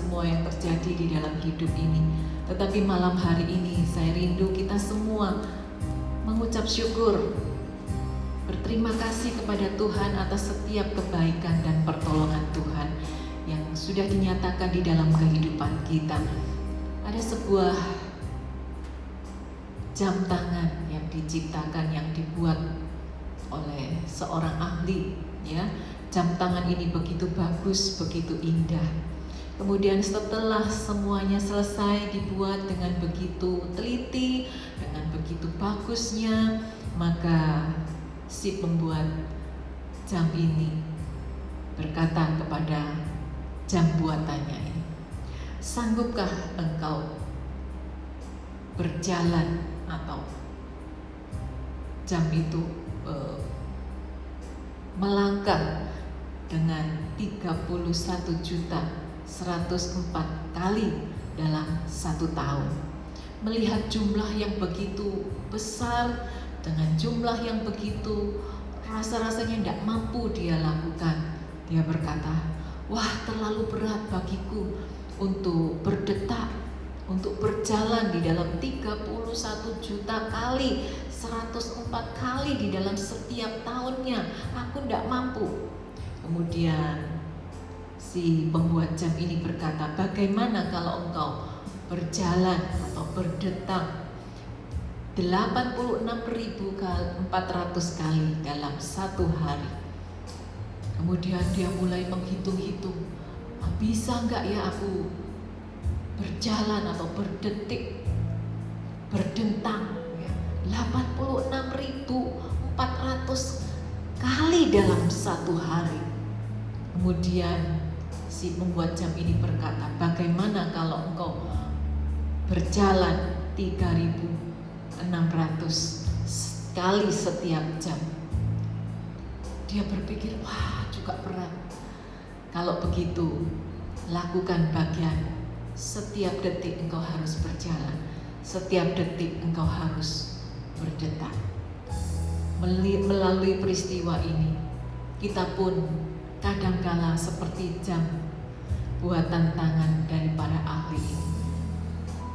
semua yang terjadi di dalam hidup ini. Tetapi malam hari ini saya rindu kita semua mengucap syukur, berterima kasih kepada Tuhan atas setiap kebaikan dan pertolongan Tuhan yang sudah dinyatakan di dalam kehidupan kita. Ada sebuah jam tangan yang diciptakan, yang dibuat oleh seorang ahli, ya. Jam tangan ini begitu bagus, begitu indah. Kemudian setelah semuanya selesai dibuat dengan begitu teliti, dengan begitu bagusnya, maka si pembuat jam ini berkata kepada jam buatannya ini, sanggupkah engkau berjalan atau jam itu melangkah dengan 31.104 kali dalam 1 tahun. Melihat jumlah yang begitu besar, dengan jumlah yang begitu rasa-rasanya tidak mampu dia lakukan. Dia berkata, wah, terlalu berat bagiku untuk berdetak, untuk berjalan di dalam 31 juta kali, 104 kali di dalam setiap tahunnya. Aku tidak mampu. Kemudian si pembuat jam ini berkata, bagaimana kalau engkau berjalan atau berdetak 86.400 kali dalam 1 hari. Kemudian dia mulai menghitung-hitung, bisa enggak ya aku berjalan atau berdetik, berdentang 86.400 kali dalam 1 hari. Kemudian si pembuat jam ini berkata, bagaimana kalau engkau berjalan 3.600 kali setiap jam? Dia berpikir, wah, juga berat. Kalau begitu, lakukan bagian. Setiap detik engkau harus berjalan, setiap detik engkau harus berdetak. Melalui peristiwa ini, kita pun kadangkala seperti jam buatan tangan dari para ahli ini.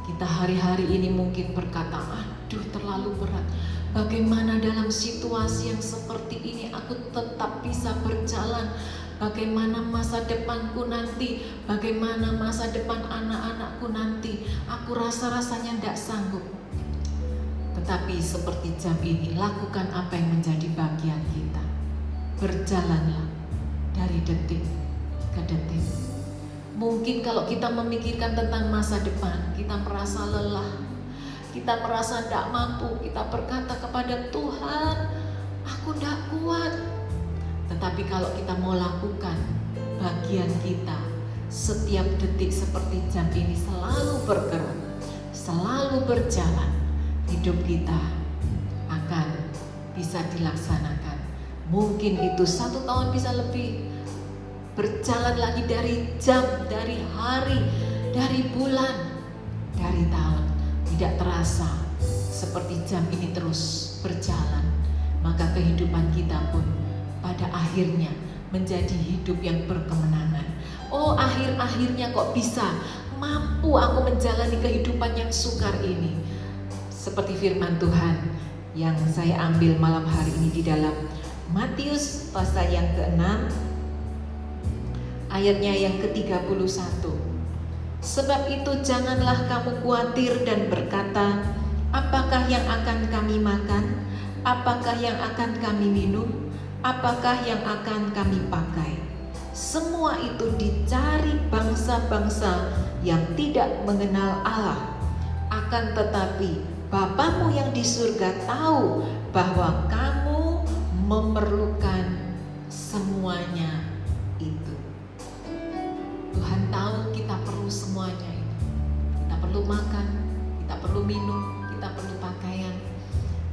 Kita hari-hari ini mungkin berkata, aduh, terlalu berat. Bagaimana dalam situasi yang seperti ini aku tetap bisa berjalan? Bagaimana masa depanku nanti? Bagaimana masa depan anak-anakku nanti? Aku rasa-rasanya tidak sanggup. Tetapi seperti jam ini, lakukan apa yang menjadi bagian kita. Berjalanlah dari detik ke detik. Mungkin kalau kita memikirkan tentang masa depan, kita merasa lelah, kita merasa tidak mampu, kita berkata kepada Tuhan, aku tidak kuat. Tetapi kalau kita mau lakukan bagian kita, setiap detik seperti jam ini selalu bergerak, selalu berjalan, hidup kita akan bisa dilaksanakan. Mungkin itu 1 tahun bisa lebih, berjalan lagi dari jam, dari hari, dari bulan, dari tahun. Tidak terasa seperti jam ini terus berjalan, maka kehidupan kita pun pada akhirnya menjadi hidup yang berkemenangan. Oh, akhir-akhirnya kok bisa mampu aku menjalani kehidupan yang sukar ini. Seperti firman Tuhan yang saya ambil malam hari ini di dalam Matius pasal yang ke-6 ayatnya yang ke-31. Sebab itu janganlah kamu khawatir dan berkata, apakah yang akan kami makan? Apakah yang akan kami minum? Apakah yang akan kami pakai? Semua itu dicari bangsa-bangsa yang tidak mengenal Allah. Akan tetapi Bapamu yang di surga tahu bahwa kamu memerlukan semuanya itu. Tuhan tahu kita perlu semuanya itu. Kita perlu makan, kita perlu minum, kita perlu pakaian.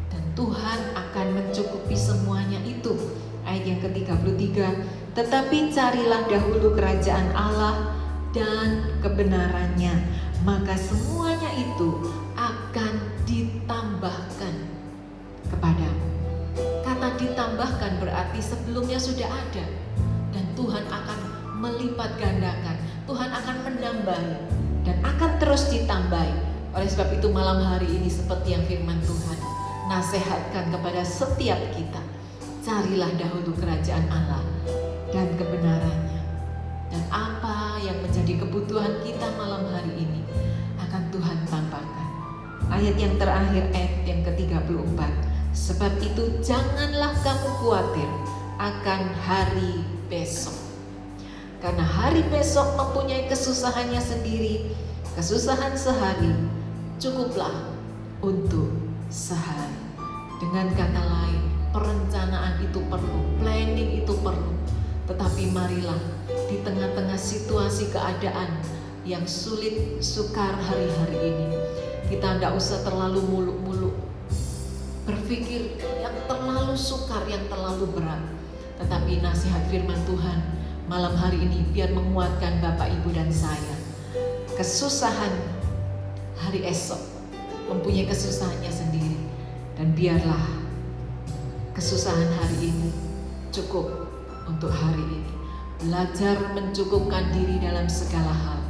Dan Tuhan akan mencukupi semuanya itu. Ayat yang ke-33, tetapi carilah dahulu kerajaan Allah dan kebenarannya, maka semuanya itu akan ditambahkan kepadamu. Kata ditambahkan berarti sebelumnya sudah ada, dan Tuhan akan melipat gandakan. Tuhan akan menambahi dan akan terus ditambahi. Oleh sebab itu malam hari ini seperti yang firman Tuhan nasihatkan kepada setiap kita, carilah dahulu kerajaan Allah dan kebenarannya, dan apa yang menjadi kebutuhan kita malam hari ini akan Tuhan tambahkan. Ayat yang terakhir, ayat yang ke-34, sebab itu janganlah kamu khawatir akan hari besok, karena hari besok mempunyai kesusahannya sendiri. Kesusahan sehari cukuplah untuk sehari. Dengan kata lain, perencanaan itu perlu, planning itu perlu. Tetapi marilah di tengah-tengah situasi keadaan yang sulit sukar hari-hari ini, kita tidak usah terlalu muluk-muluk berpikir yang terlalu sukar, yang terlalu berat. Tetapi nasihat firman Tuhan malam hari ini biar menguatkan Bapak, Ibu, dan saya. Kesusahan hari esok mempunyai kesusahannya sendiri, dan biarlah kesusahan hari ini cukup untuk hari ini. Belajar mencukupkan diri dalam segala hal.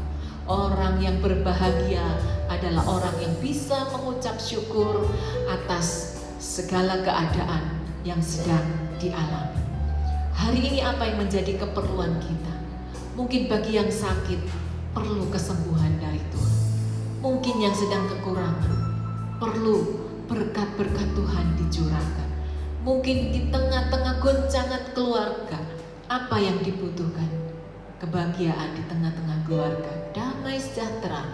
Orang yang berbahagia adalah orang yang bisa mengucap syukur atas segala keadaan yang sedang dialami. Hari ini apa yang menjadi keperluan kita? Mungkin bagi yang sakit perlu kesembuhan dari Tuhan. Mungkin yang sedang kekurangan perlu berkat-berkat Tuhan dicurahkan. Mungkin di tengah-tengah goncangan keluarga, apa yang dibutuhkan? Kebahagiaan di tengah-tengah keluarga, damai sejahtera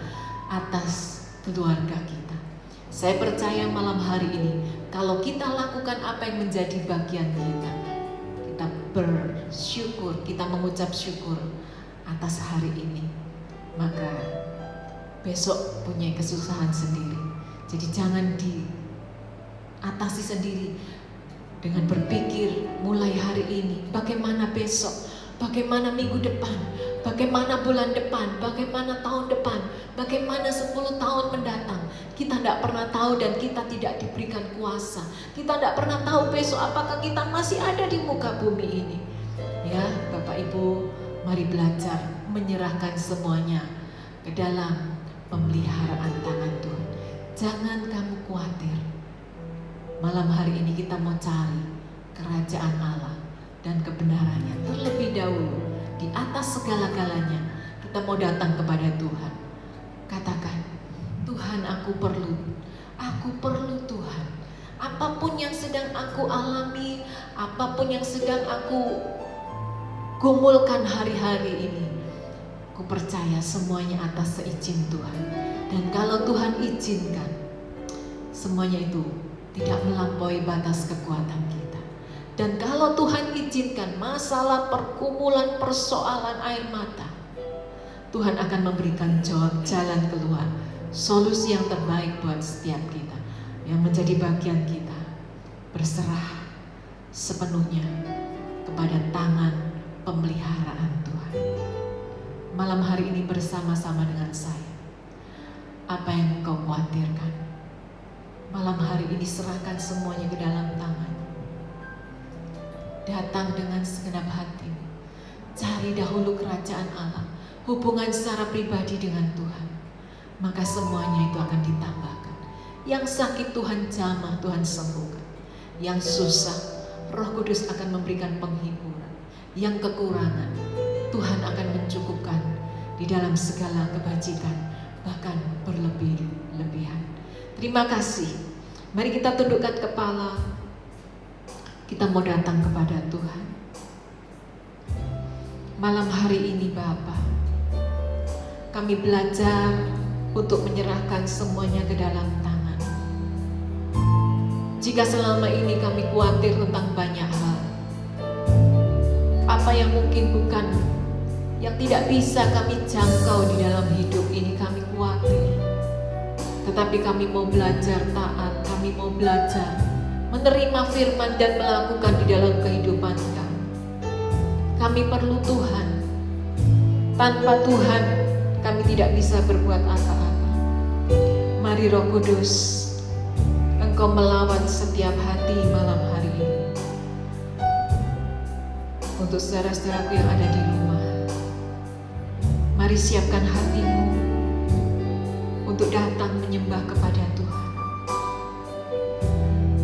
atas keluarga kita. Saya percaya malam hari ini, kalau kita lakukan apa yang menjadi bagian kita, kita bersyukur, kita mengucap syukur atas hari ini, maka besok punya kesusahan sendiri. Jadi jangan diatasi sendiri dengan berpikir mulai hari ini, bagaimana besok, bagaimana minggu depan, bagaimana bulan depan, bagaimana tahun depan, bagaimana 10 tahun mendatang. Kita tidak pernah tahu dan kita tidak diberikan kuasa. Kita tidak pernah tahu besok apakah kita masih ada di muka bumi ini. Ya, Bapak Ibu, mari belajar menyerahkan semuanya ke dalam pemeliharaan tangan Tuhan. Jangan kamu khawatir. Malam hari ini kita mau cari kerajaan Allah dan kebenarannya terlebih dahulu. Di atas segala-galanya kita mau datang kepada Tuhan. Katakan, Tuhan, aku perlu Tuhan. Apapun yang sedang aku alami, apapun yang sedang aku gumulkan hari-hari ini, aku percaya semuanya atas seizin Tuhan. Dan kalau Tuhan izinkan, semuanya itu tidak melampaui batas kekuatan kita. Dan kalau Tuhan izinkan masalah, pergumulan, persoalan air mata, Tuhan akan memberikan jalan keluar, solusi yang terbaik buat setiap kita. Yang menjadi bagian kita berserah sepenuhnya kepada tangan pemeliharaan Tuhan. Malam hari ini bersama-sama dengan saya, apa yang engkau khawatirkan? Malam hari ini serahkan semuanya ke dalam tangan. Datang dengan segenap hati. Cari dahulu kerajaan Allah, hubungan secara pribadi dengan Tuhan. Maka semuanya itu akan ditambahkan. Yang sakit Tuhan jamah, Tuhan sembuhkan. Yang susah, Roh Kudus akan memberikan penghiburan. Yang kekurangan, Tuhan akan mencukupkan di dalam segala kebajikan, bahkan berlebih-lebihan. Terima kasih. Mari kita tundukkan kepala. Kita mau datang kepada Tuhan. Malam hari ini Bapa, kami belajar untuk menyerahkan semuanya ke dalam tangan. Jika selama ini kami khawatir tentang banyak hal, apa yang mungkin bukan, yang tidak bisa kami jangkau di dalam hidup ini, kami khawatir. Tetapi kami mau belajar taat, kami mau belajar menerima firman dan melakukan di dalam kehidupan kami. Kami perlu Tuhan. Tanpa Tuhan kami tidak bisa berbuat apa-apa. Mari Roh Kudus, Engkau melawan setiap hati malam hari ini. Untuk saudara-saudaraku yang ada di rumah, Mari siapkan hatimu untuk datang menyembah kepada Tuhan.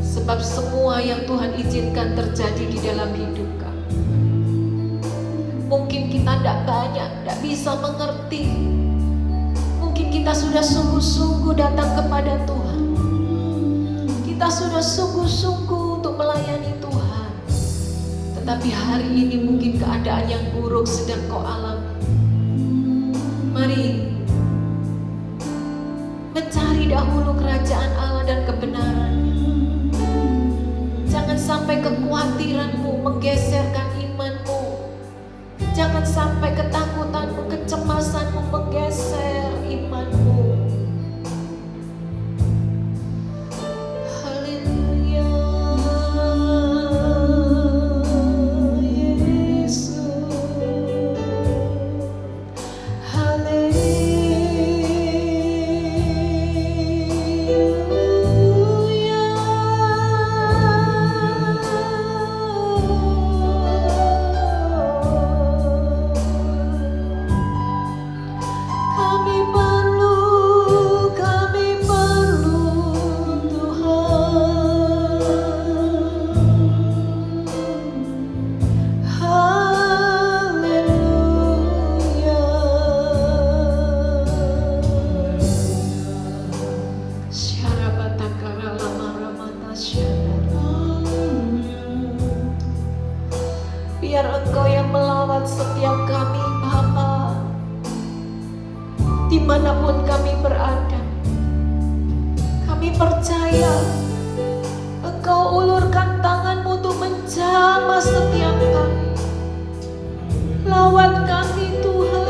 Sebab semua yang Tuhan izinkan terjadi di dalam hidup kami, mungkin kita tidak banyak, tidak bisa mengerti. Mungkin kita sudah sungguh-sungguh datang kepada Tuhan. Kita sudah sungguh-sungguh untuk melayani Tuhan. Tetapi hari ini mungkin keadaan yang buruk sedang kau alami. Mari mencari dahulu kerajaan Allah dan kebenarannya. Jangan sampai kekhawatiranmu menggeserkan imanmu. Jangan sampai ketakutanmu, kecemasanmu menggeser imanmu. Biar Engkau yang melawat setiap kami, Bapa, dimanapun kami berada. Kami percaya Engkau ulurkan tangan-Mu untuk menjamah setiap kami. Lawat kami Tuhan.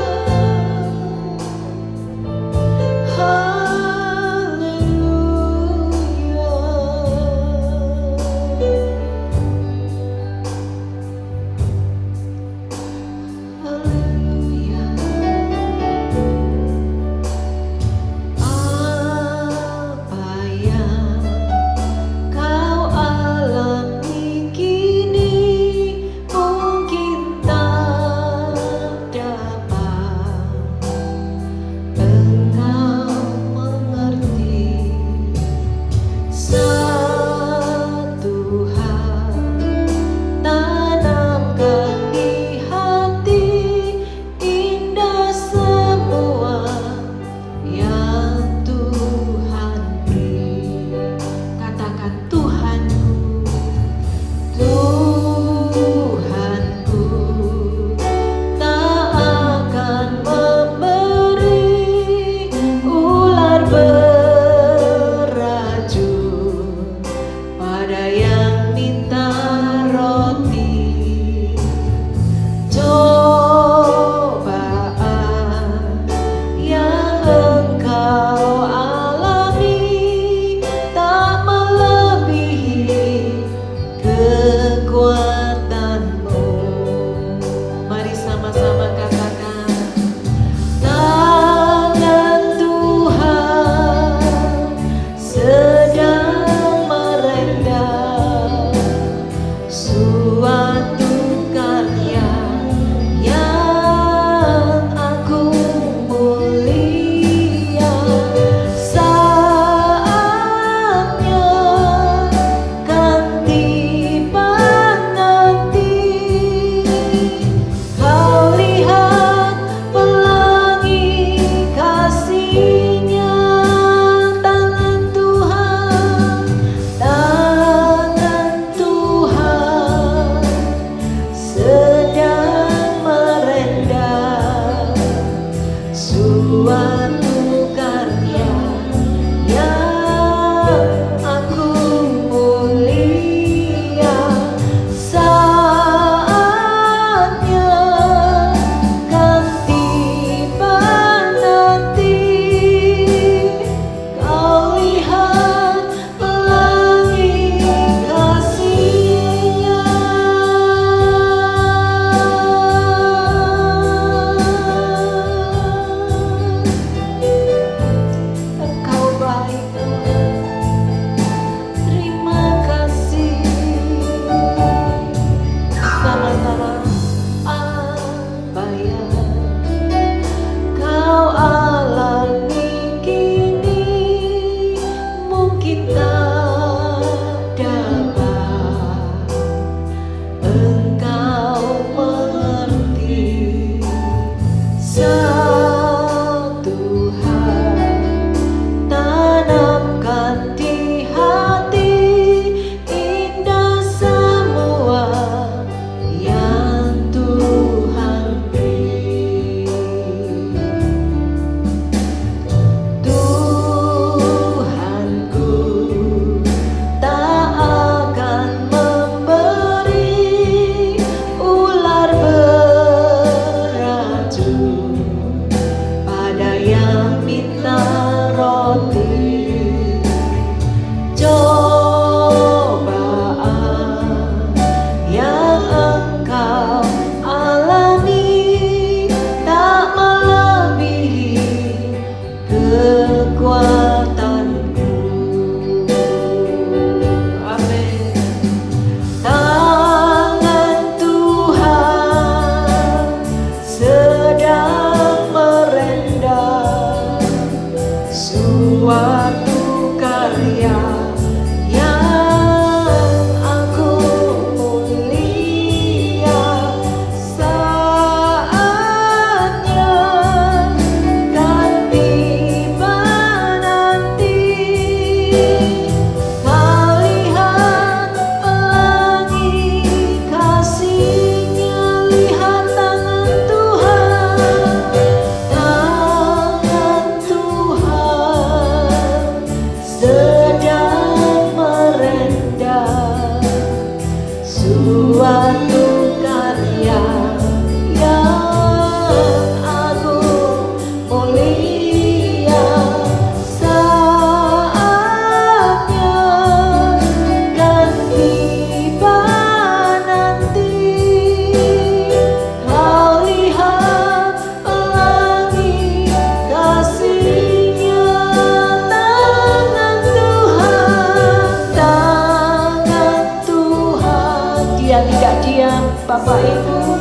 Bapak Ibu.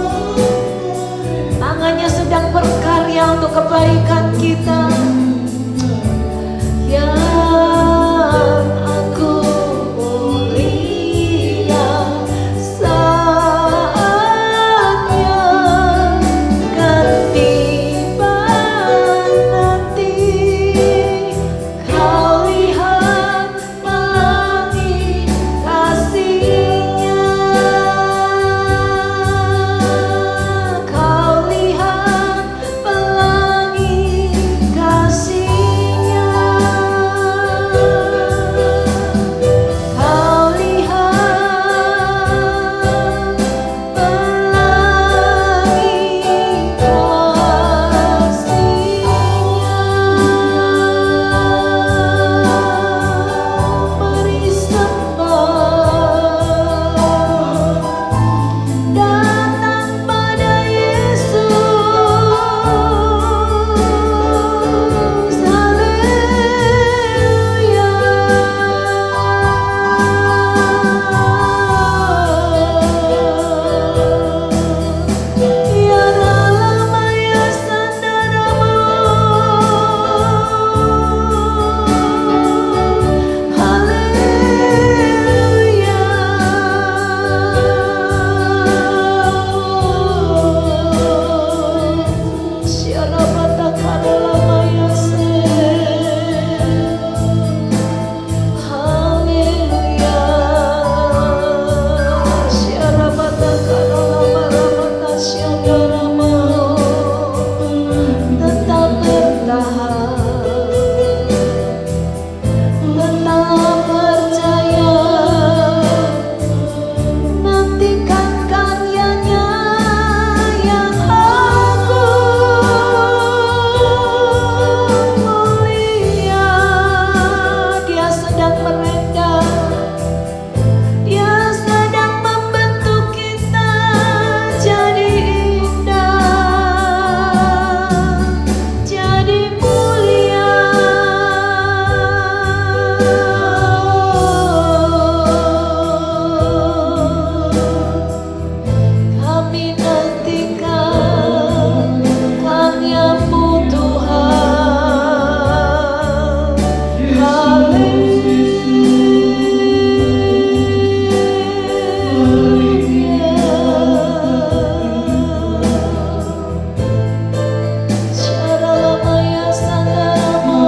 Tangannya sedang berkarya untuk kebaikan kita. Yang aku lihat saatnya kan tiba nanti. Kau lihat pelangi kasih-Nya, kau lihat pelangi kasih-Nya, kau lihat pelangi kasih-Nya. Mari sembah, datang pada Yesus. Haleluya. Ya Rama ya Sandarama. Haleluya. Syarabata Karalama ya Se. Haleluya. Syarabata Karalama Ramata Syandarama. Tetap bertahan, tetap percaya, nantikan karyanya yang aku mulia. Dia sedang merendah, Dia sedang membentuk kita jadi indah, jadi mulia. Kami nantikan karya-Mu Tuhan. Syaralamaya Sandarama.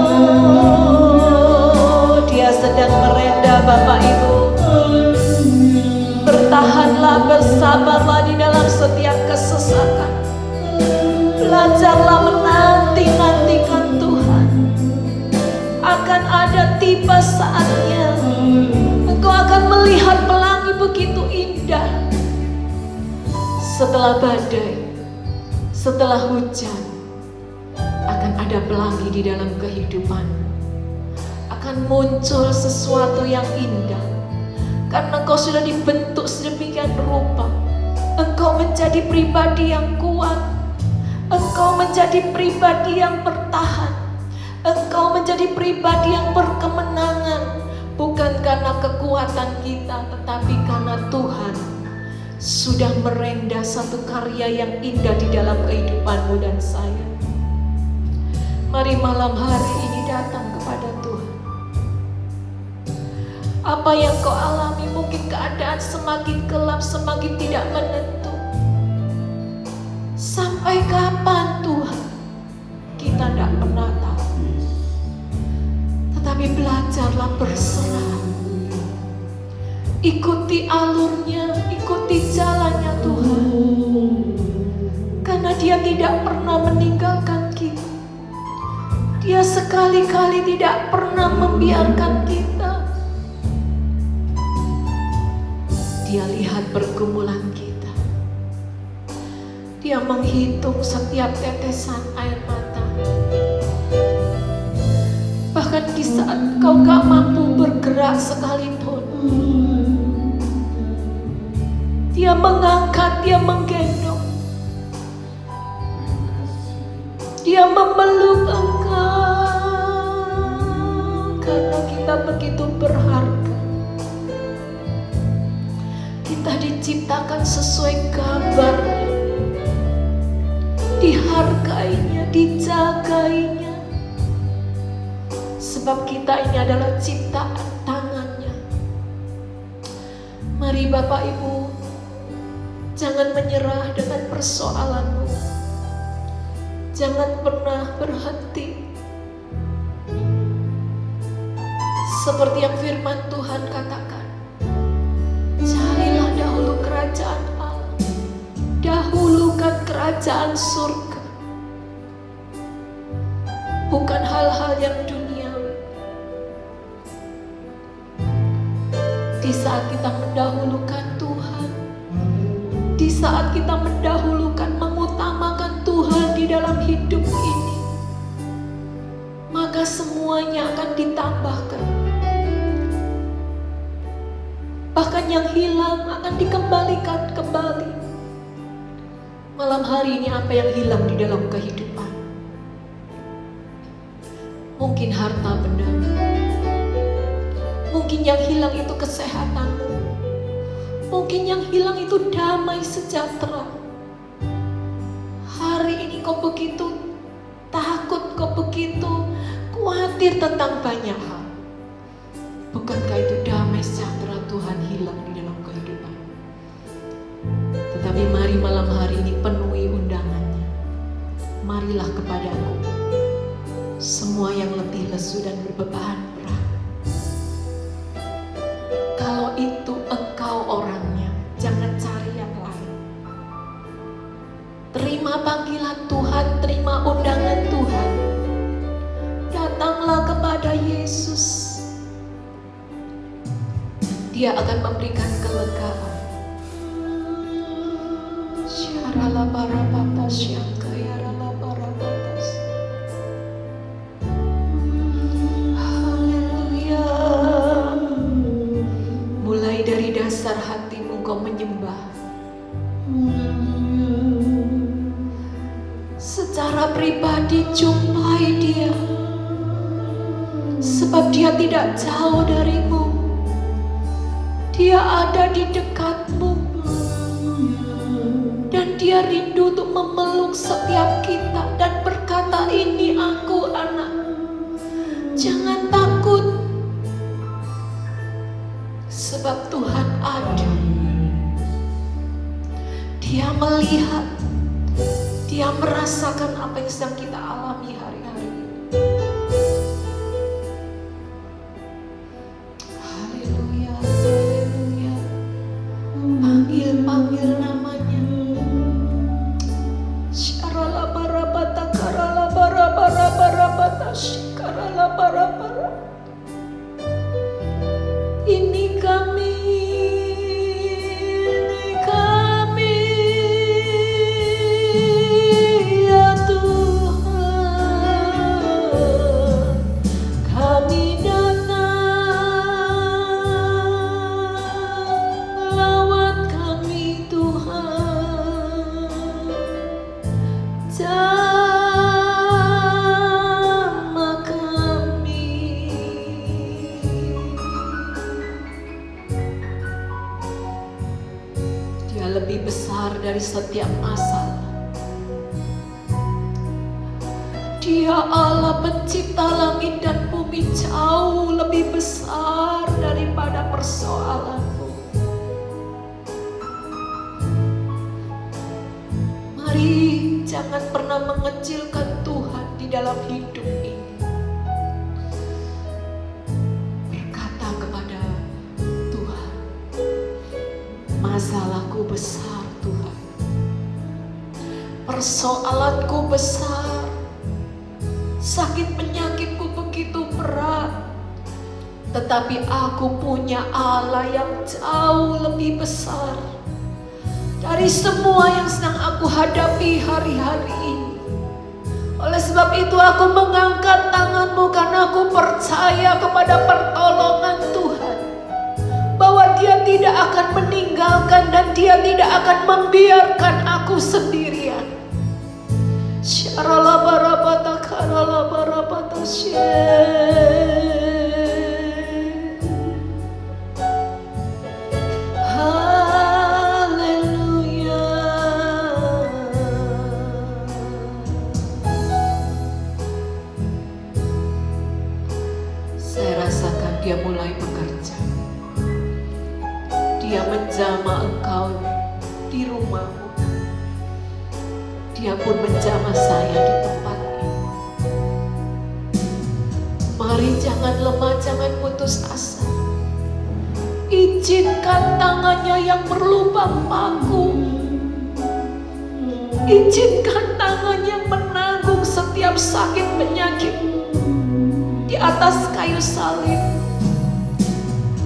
Dia sedang merendah, Bapak Ibu. Bertahanlah, bersabarlah di dalam setiap kesesakan. Belajarlah menanti-nantikan Tuhan. Akan ada tiba saatnya engkau akan melihat pelangi begitu indah. Setelah badai, setelah hujan, akan ada pelangi di dalam kehidupan. Akan muncul sesuatu yang indah. Karena engkau sudah dibentuk sedemikian rupa. Engkau menjadi pribadi yang kuat. Engkau menjadi pribadi yang bertahan. Engkau menjadi pribadi yang berkemenangan. Bukan karena kekuatan kita, tetapi karena Tuhan sudah merendah satu karya yang indah di dalam kehidupanmu dan saya. Mari malam hari ini datang kepada Tuhan. Apa yang kau alami, mungkin keadaan semakin gelap, semakin tidak menentu. Sampai kapan Tuhan? Kita tidak pernah tahu. Tetapi belajarlah berserah. Ikuti alurnya, ikuti jalannya Tuhan. Karena Dia tidak pernah meninggalkan kita. Dia sekali-kali tidak pernah membiarkan kita. Dia lihat pergumulan kita. Dia menghitung setiap tetesan air mata. Bahkan di saat kau gak mampu bergerak sekalipun, Dia mengangkat, Dia menggendong, Dia memeluk engkau. Karena kita begitu berharga. Kita Kita diciptakan sesuai gambarnya, dihargainya, dijagainya. Sebab kita ini adalah ciptaan tangannya. Mari Bapak Ibu, jangan menyerah dengan persoalanmu. Jangan pernah berhenti. Seperti yang firman Tuhan katakan, carilah dahulu kerajaan Allah, dahulukan kerajaan surga, bukan hal-hal yang duniawi. Di saat kita mendahulukan Tuhan, di saat kita mendahulukan, mengutamakan Tuhan di dalam hidup ini, maka semuanya akan ditambahkan. Bahkan yang hilang akan dikembalikan kembali. Malam hari ini apa yang hilang di dalam kehidupan? Mungkin harta benda, mungkin yang hilang itu kesehatanmu, mungkin yang hilang itu damai sejahtera. Hari ini kau begitu takut, kau begitu khawatir tentang banyak hal. Bukankah itu damai sejahtera Tuhan hilang di dalam kehidupan? Tetapi mari malam hari ini penuhi undangannya. Marilah kepadaku, semua yang letih, lesu dan berbeban berat. Kalau itu engkau orangnya, jangan cari yang lain. Terima panggilan Tuhan, terima undangan Tuhan. Datanglah kepada Yesus. Dia akan memberikan kelegaan. Syarala barabatas yang kaya rala barabatas. Haleluya. Mulai dari dasar hatimu kau menyembah. Secara pribadi jumpai Dia, sebab Dia tidak jauh darimu. Dia ada di dekatmu, dan Dia rindu untuk memeluk setiap kita dan berkata, ini aku anak, jangan takut, sebab Tuhan ada. Dia melihat, Dia merasakan apa yang sedang kita alami hari-hari ini. Panggil namanya. Syarala barabata karala barabara barabata shikarala barabara. Ini kami ya Tuhan, kami lebih besar dari setiap masalah. Dia Allah pencipta langit dan bumi, jauh lebih besar daripada persoalanmu. Mari jangan pernah mengecilkan Tuhan di dalam hidup ini. Berkata kepada Tuhan, masalahku besar Tuhan, persoalanku besar, sakit penyakitku begitu berat, tetapi aku punya Allah yang jauh lebih besar dari semua yang sedang aku hadapi hari-hari ini. Oleh sebab itu aku mengangkat tanganmu karena aku percaya kepada pertolongan Tuhan, bahwa Dia tidak akan meninggalkan dan Dia tidak akan membiarkan aku sendirian. Syarala barabata karala barabata syeh. dia mulai bekerja. Dia menjamah engkau di rumahmu. Dia pun menjamah saya di tempat ini. Mari jangan lemah, jangan putus asa. Izinkan tangannya yang berlubang paku. Izinkan tangan yang menanggung setiap sakit penyakit di atas kayu salib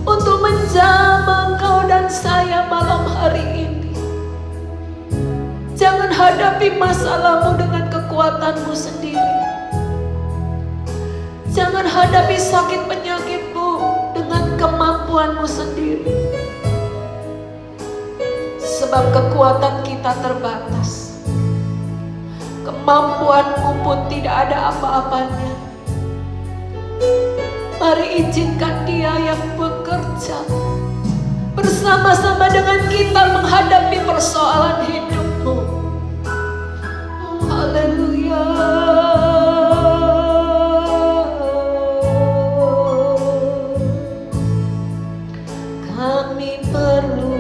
untuk menjamah engkau dan saya malam hari ini. Jangan hadapi masalahmu dengan kekuatanmu sendiri. Jangan hadapi sakit penyakitmu dengan kemampuanmu sendiri. Sebab kekuatan kita terbatas. Kemampuanmu pun tidak ada apa-apanya. Mari izinkan Dia yang bekerja bersama-sama dengan kita menghadapi persoalan hidupmu. Haleluya. Kami perlu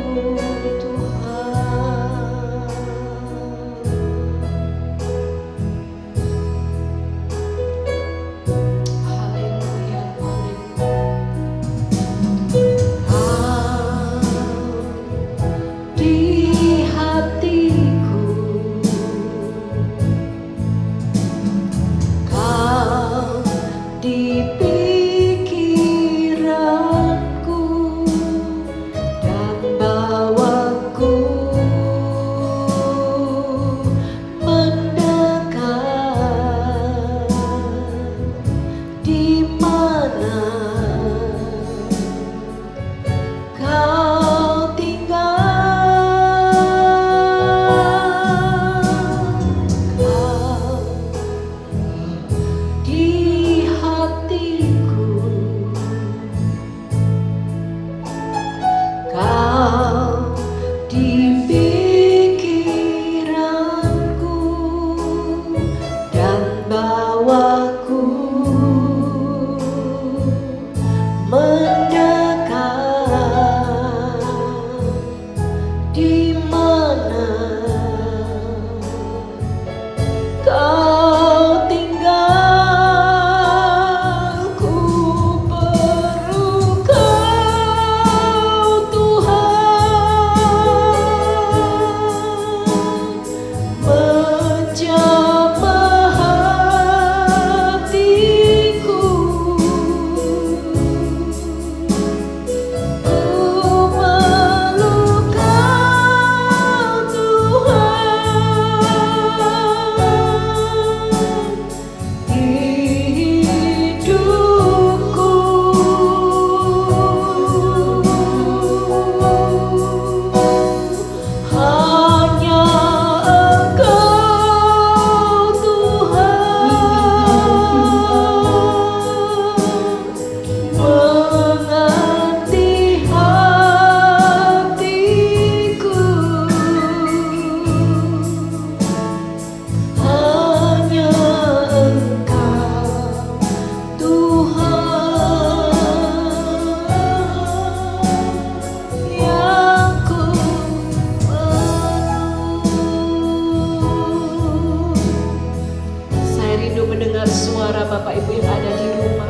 Bapak Ibu yang ada di rumah.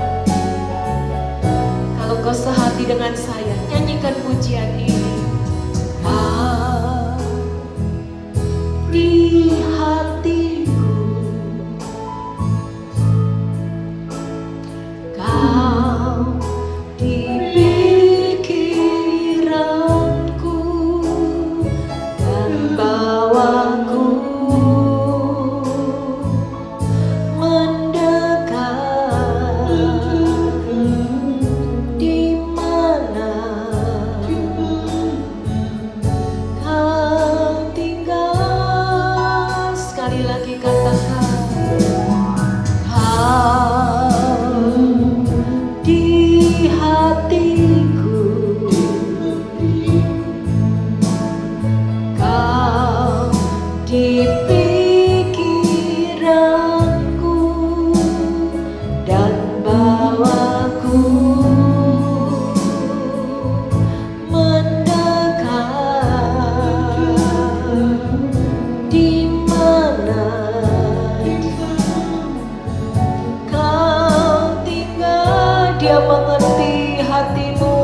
Kalau kau sehati dengan saya, nyanyikan pujian ini. Kau di hatiku, kau di pikiranku, dan bawaku di mana Dia mengerti hatimu.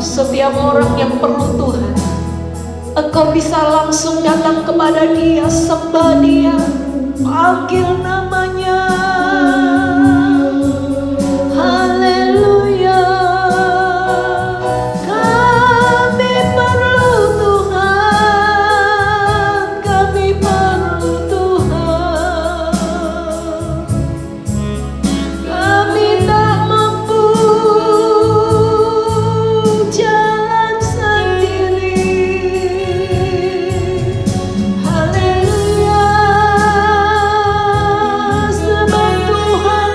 Setiap orang yang perlu Tuhan, Engkau bisa langsung datang kepada Dia, sembah Dia, panggil namanya. Haleluya. Kami perlu Tuhan, kami perlu Tuhan. Kami tak mampu jalan sendiri. Haleluya. Sebab Tuhan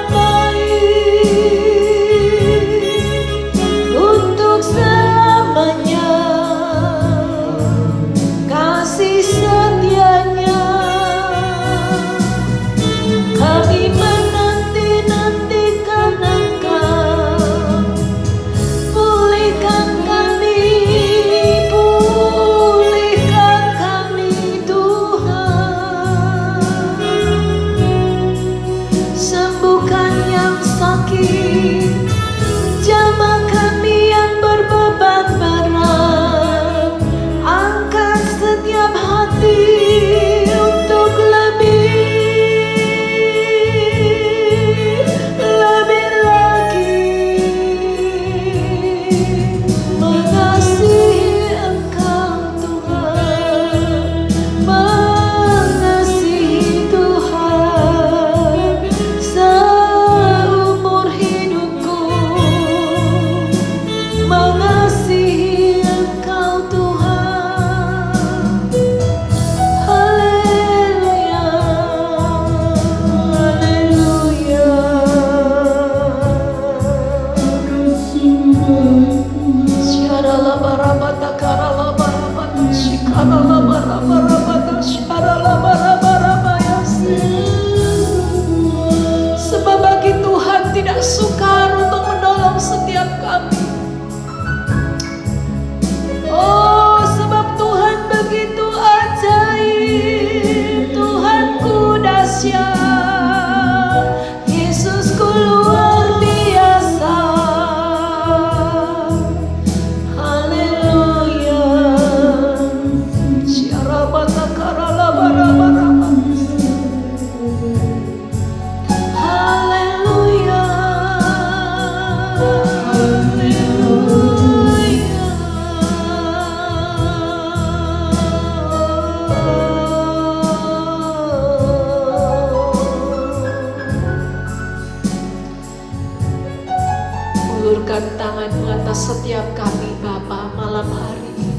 tangan-Mu atas setiap kami Bapa malam hari ini.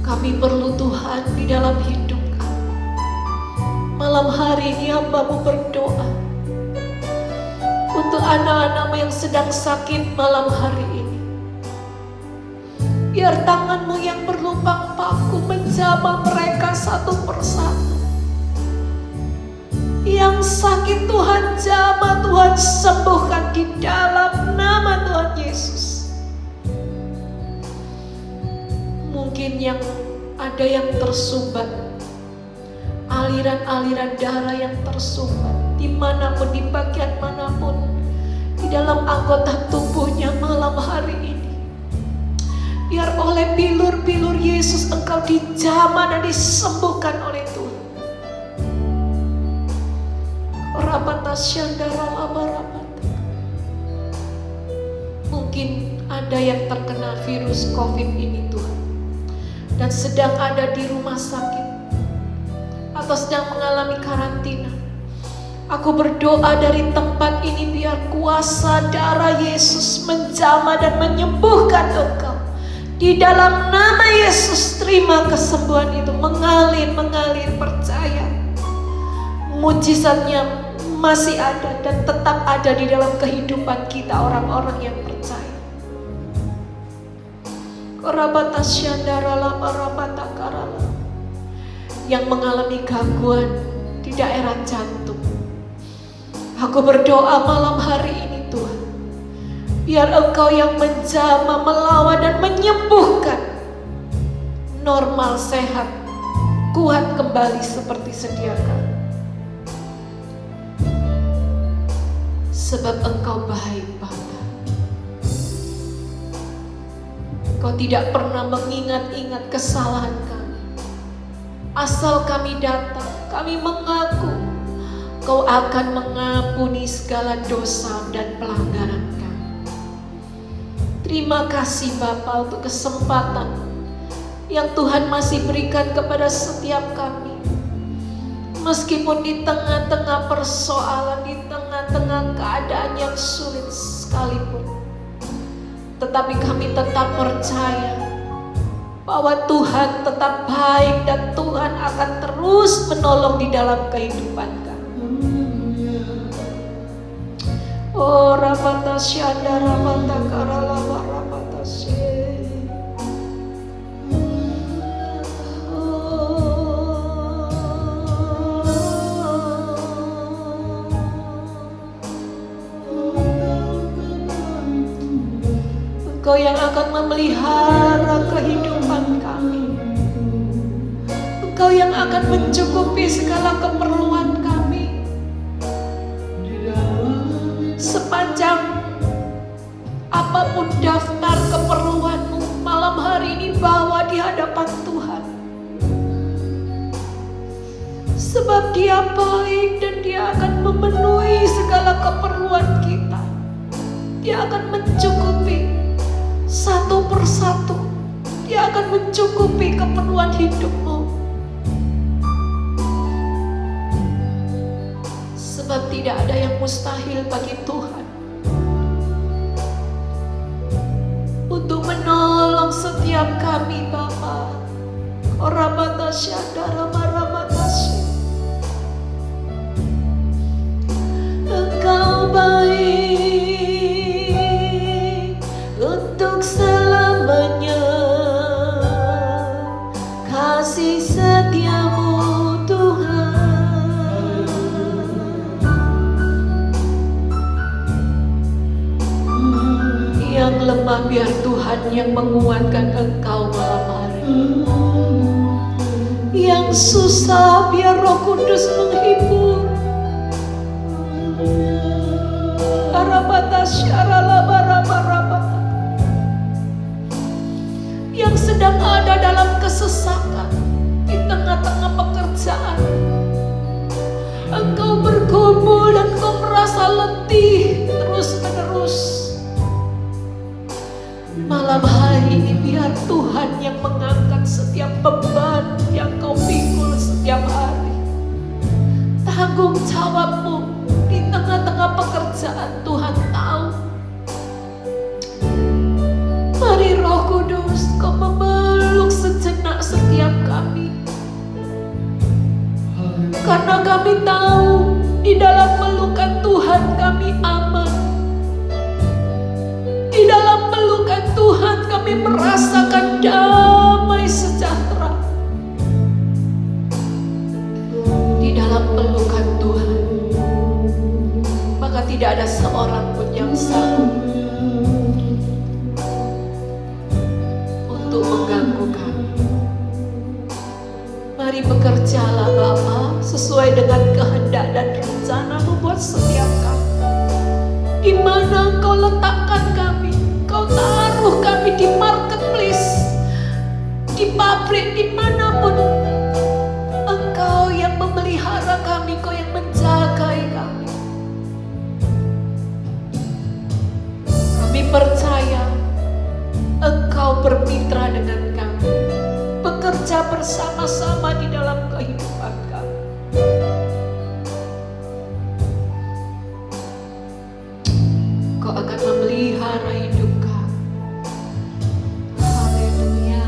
Kami perlu Tuhan di dalam hidup kami. Malam hari ini hamba-Mu berdoa untuk anak-anak-Mu yang sedang sakit malam hari ini. Biar tangan-Mu yang berlubang paku menjamah mereka satu persatu. Yang sakit Tuhan jamah, Tuhan sembuhkan di dalam nama Tuhan Yesus. Mungkin yang ada yang tersumbat, aliran-aliran darah yang tersumbat dimanapun, di bagian manapun, di dalam anggota tubuhnya malam hari ini. Biar oleh bilur-bilur Yesus engkau dijamah dan disembuhkan oleh Tuhan. Mungkin ada yang terkena virus COVID ini Tuhan, dan sedang ada di rumah sakit atau sedang mengalami karantina. Aku berdoa dari tempat ini biar kuasa darah Yesus menjamah dan menyembuhkan engkau. Di dalam nama Yesus, terima kesembuhan itu mengalir, percaya. Mujizatnya masih ada dan tetap ada di dalam kehidupan kita orang-orang yang percaya. Yang mengalami gangguan di daerah jantung, aku berdoa malam hari ini Tuhan, biar Engkau yang menjamah, melawan dan menyembuhkan, normal, sehat, kuat kembali seperti sedia kala. Sebab Engkau baik Bapa. Engkau tidak pernah mengingat-ingat kesalahan kami. Asal kami datang, kami mengaku, Engkau akan mengampuni segala dosa dan pelanggaran kami. Terima kasih Bapa untuk kesempatan yang Tuhan masih berikan kepada setiap kami. Meskipun di tengah-tengah persoalan, di tengah-tengah keadaan yang sulit sekalipun, tetapi kami tetap percaya bahwa Tuhan tetap baik dan Tuhan akan terus menolong di dalam kehidupan kami. Oh Rabatasyanda Rabatakaralava Rabatasya. Engkau yang akan memelihara kehidupan kami. Engkau yang akan mencukupi segala keperluan kami. Sepanjang apapun daftar keperluanmu, malam hari ini bawa di hadapan Tuhan. Sebab Dia baik dan Dia akan memenuhi segala keperluan kita. Dia akan mencukupi satu persatu. Dia akan mencukupi keperluan hidupmu. Sebab tidak ada yang mustahil bagi Tuhan untuk menolong setiap kami Bapa. Orabatasya darabarabatasya. Engkau baik untuk selamanya, kasih setiamu Tuhan. Yang lemah biar Tuhan yang menguatkan engkau malam hari. Yang susah biar Roh Kudus menghibur. Yang sedang ada dalam kesesakan di tengah-tengah pekerjaan, engkau bergumul dan engkau merasa letih terus-menerus. Malam hari ini biar Tuhan yang mengangkat setiap beban yang kau pikul setiap hari. Tanggung jawabmu di tengah-tengah pekerjaan, Tuhan tahu. setiap kami. Karena kami tahu di dalam pelukan Tuhan kami aman. Di dalam pelukan Tuhan kami merasakan damai sejahtera. Di dalam pelukan Tuhan, maka tidak ada seorang pun yang sanggup untuk mengganggu kami. Mari bekerjalah Bapa sesuai dengan kehendak dan rencana-Mu buat setiap kami. Di mana Engkau letakkan kami, Engkau taruh kami di marketplace, di pabrik, dimanapun. Engkau yang memelihara kami, Engkau yang menjagai kami. Kami percaya Engkau bermitra dengan kami, bekerja bersama-sama di dalam kehidupan kami. Kau akan memelihara hidup kami. Haleluya.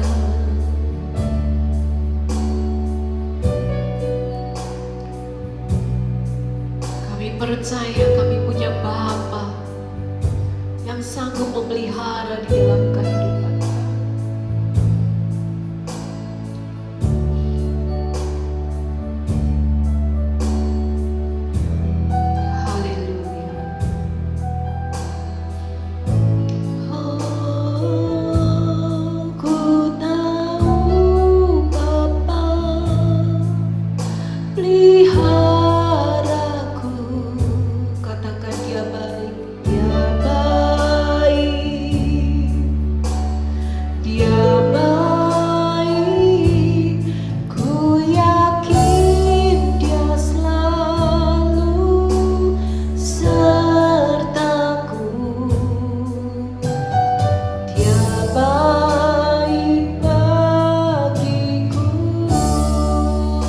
Kami percaya kami punya Bapa yang sanggup memelihara di dalam kehidupan kami.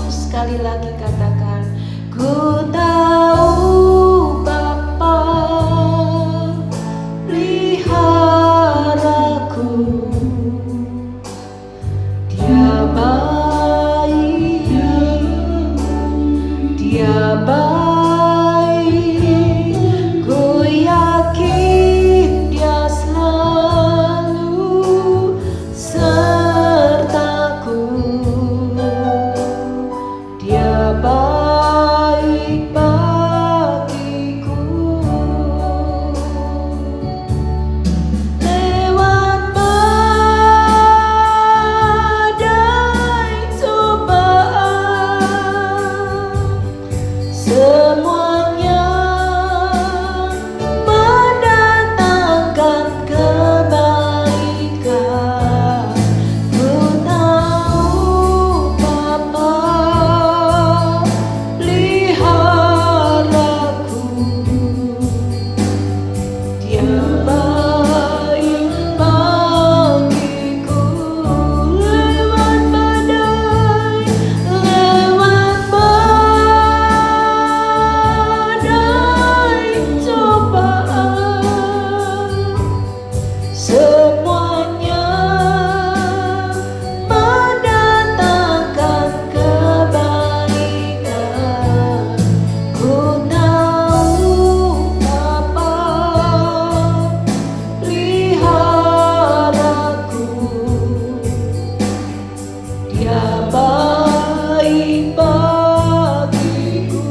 Sekali lagi katakan, ku tahu Bapa peliharaku, Dia baik, Dia baik, ku yakin Dia selalu sertaku. Dia baik bagiku. Lewat badai cobaan, semuanya mendatangkan kebaikan. Ku tahu Bapa peliharaku, Dia baik bagiku. Lewat badai cobaan, semuanya mendatangkan kebaikan. Ku tahu Bapa peliharaku, Dia baik bagiku.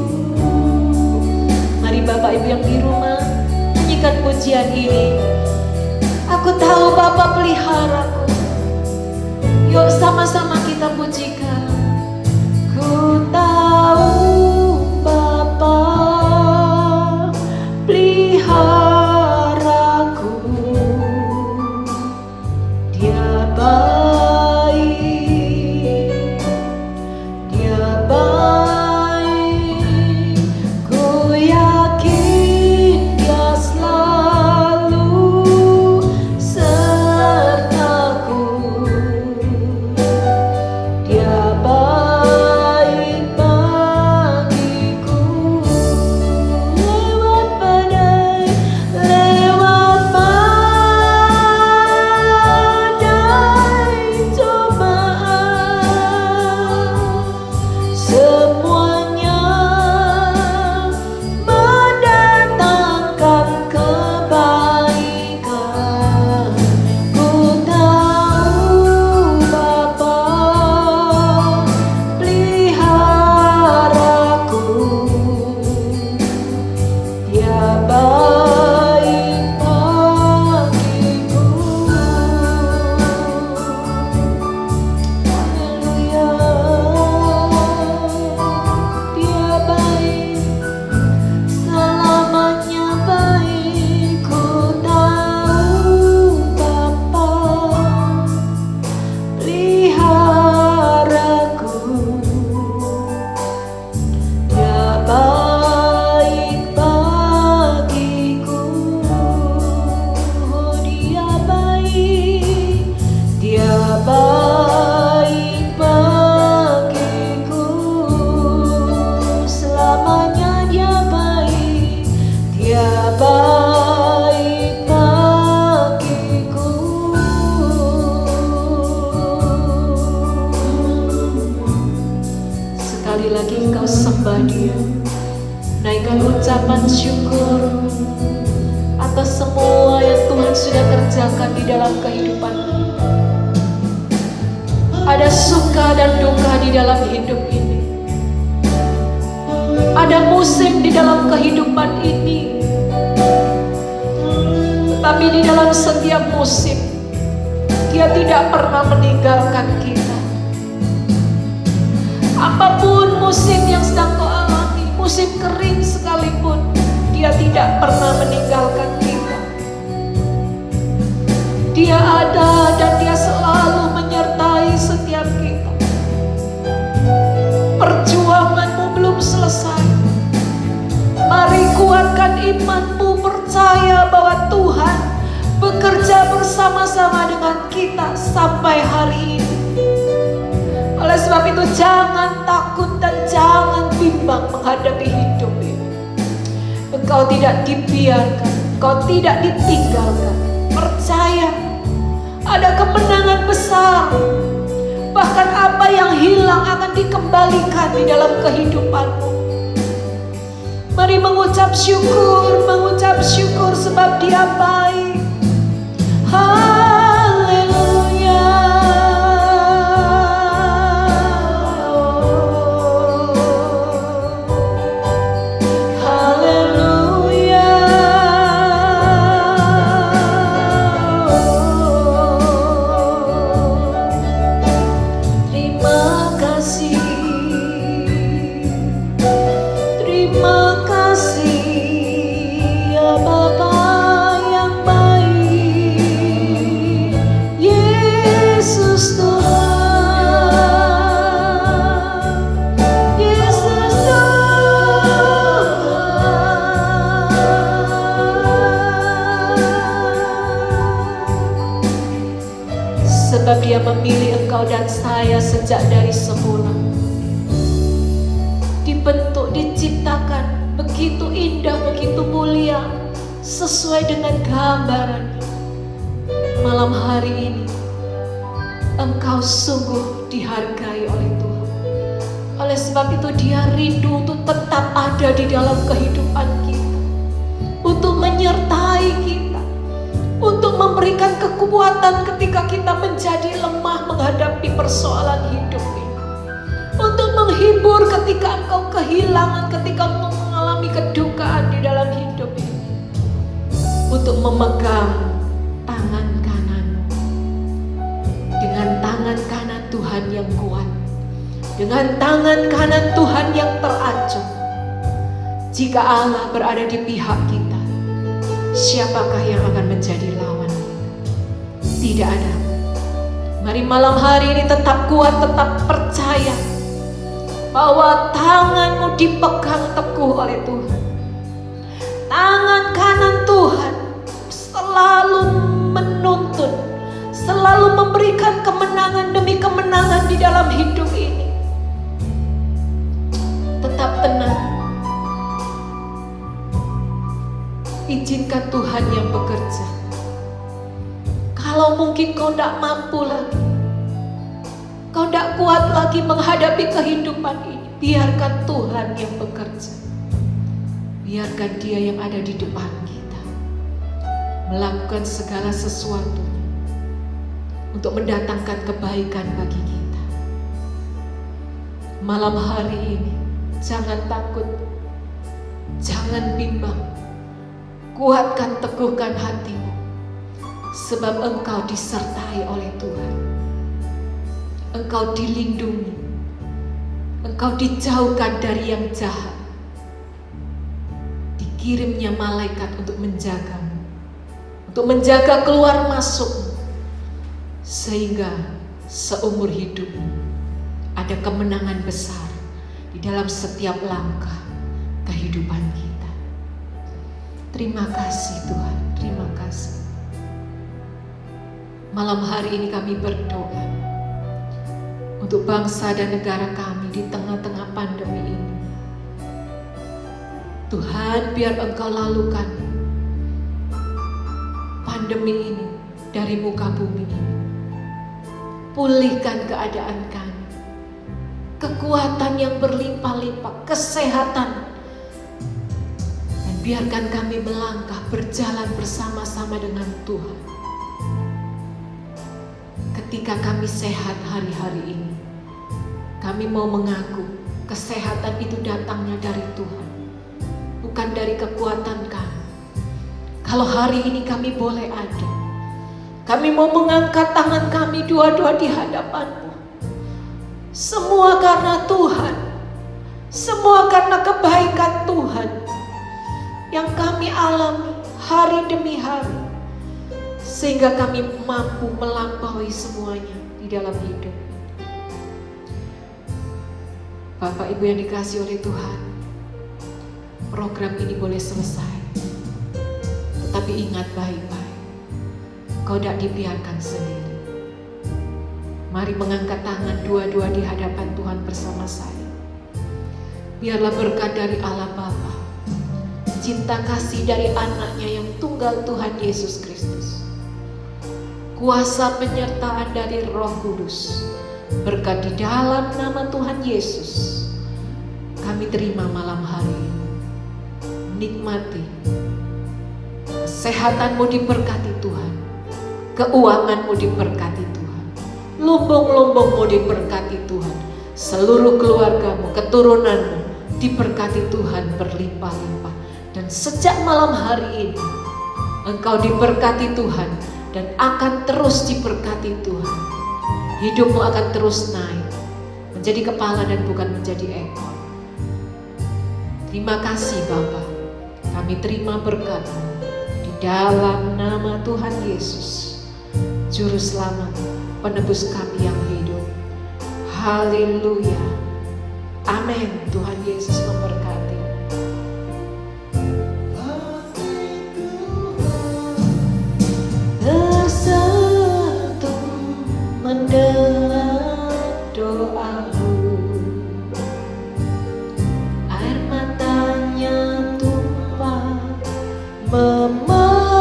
Mari Bapak Ibu yang di rumah nyanyikan pujian ini. Aku tahu Bapa peliharaku. Yuk sama-sama kita pujikan. Ku tahu Bapa peliharaku, Dia baik, Dia baik, ku yakin Dia selalu sertaku. Dia baik sudah kerjakan di dalam kehidupan. Ada suka dan duka di dalam hidup ini. Ada musim di dalam kehidupan ini. Tetapi di dalam setiap musim, Dia tidak pernah meninggalkan kita. Apapun musim yang sedang kau alami, musim kering sekalipun, Dia tidak pernah meninggalkan kita. Dia ada dan Dia selalu menyertai setiap kita. Perjuanganmu belum selesai. Mari kuatkan imanmu, percaya bahwa Tuhan bekerja bersama-sama dengan kita sampai hari ini. Oleh sebab itu jangan takut dan jangan bimbang menghadapi hidup ini. Engkau tidak dibiarkan, engkau tidak ditinggalkan. Percaya, ada kemenangan besar. Bahkan apa yang hilang akan dikembalikan di dalam kehidupanmu. Mari mengucap syukur sebab Dia baik. Haleluya. Haleluya. Terima kasih. Terima kasih ya Bapa yang baik, Yesus Tuhan, Yesus Tuhan. Sebab Dia memilih engkau dan saya sejak dari semula. Dibentuk, diciptakan begitu indah, begitu mulia, sesuai dengan gambaran. Malam hari ini engkau sungguh dihargai oleh Tuhan. Oleh sebab itu Dia rindu untuk tetap ada di dalam kehidupan kita, untuk menyertai kita, untuk memberikan kekuatan ketika kita menjadi lemah menghadapi persoalan hidup ini, untuk menghibur ketika engkau kehilangan, ketika engkau mengalami kedukaan di dalam hidup ini, untuk memegang tangan kananmu. Dengan tangan kanan Tuhan yang kuat, dengan tangan kanan Tuhan yang teracung. Jika Allah berada di pihak kita, siapakah yang akan menjadi lawan kita? Tidak ada. Mari malam hari ini tetap kuat, tetap percaya bahwa tanganmu dipegang teguh oleh Tuhan. Tangan kanan Tuhan selalu menuntun, selalu memberikan kemenangan demi kemenangan di dalam hidup ini. Tetap tenang. Izinkan Tuhan yang bekerja. Kalau mungkin kau tidak mampu lagi, kau tidak kuat lagi menghadapi kehidupan ini, biarkan Tuhan yang bekerja. Biarkan Dia yang ada di depan kita melakukan segala sesuatu untuk mendatangkan kebaikan bagi kita. Malam hari ini jangan takut, jangan bimbang. Kuatkan, teguhkan hatimu, sebab engkau disertai oleh Tuhan. Engkau dilindungi, engkau dijauhkan dari yang jahat. Dikirimnya malaikat untuk menjagamu, untuk menjaga keluar masuk, sehingga seumur hidupmu ada kemenangan besar di dalam setiap langkah kehidupan kita. Terima kasih Tuhan, terima kasih. Malam hari ini kami berdoa untuk bangsa dan negara kami di tengah-tengah pandemi ini. Tuhan, biar Engkau lalukan pandemi ini dari muka bumi ini. Pulihkan keadaan kami, kekuatan yang berlimpah-limpah, kesehatan, dan Biarkan kami melangkah berjalan bersama-sama dengan Tuhan. Ketika kami sehat hari-hari ini, kami mau mengaku kesehatan itu datangnya dari Tuhan, bukan dari kekuatan kami. Kalau hari ini kami boleh ada, kami mau mengangkat tangan kami dua-dua di hadapan-Mu. Semua karena Tuhan, semua karena kebaikan Tuhan yang kami alami hari demi hari, sehingga kami mampu melampaui semuanya di dalam hidup. Bapak Ibu yang dikasihi oleh Tuhan, program ini boleh selesai, tetapi ingat baik-baik, kau tidak dibiarkan sendiri. Mari mengangkat tangan dua-dua di hadapan Tuhan bersama saya. Biarlah berkat dari Allah Bapa, cinta kasih dari anaknya yang tunggal Tuhan Yesus Kristus, kuasa penyertaan dari Roh Kudus, berkat di dalam nama Tuhan Yesus, kami terima malam hari ini. Nikmati, kesehatanmu diberkati Tuhan, keuanganmu diberkati Tuhan, lumbung-lumbungmu diberkati Tuhan, seluruh keluargamu, keturunanmu diberkati Tuhan berlimpah-limpah. Dan sejak malam hari ini, engkau diberkati Tuhan dan akan terus diberkati Tuhan. Hidupmu akan terus naik, menjadi kepala dan bukan menjadi ekor. Terima kasih Bapa, kami terima berkat-Mu di dalam nama Tuhan Yesus, Juru Selamat, Penebus kami yang hidup. Haleluya. Amin. Tuhan Yesus memberkati. Tersentuh mendengar doaku, air matanya tumpah memandangku.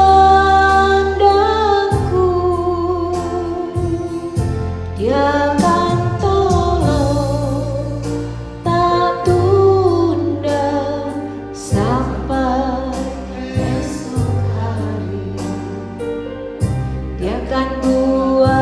Dia akan tolong, tak tunda sampai esok hari. Dia akan buat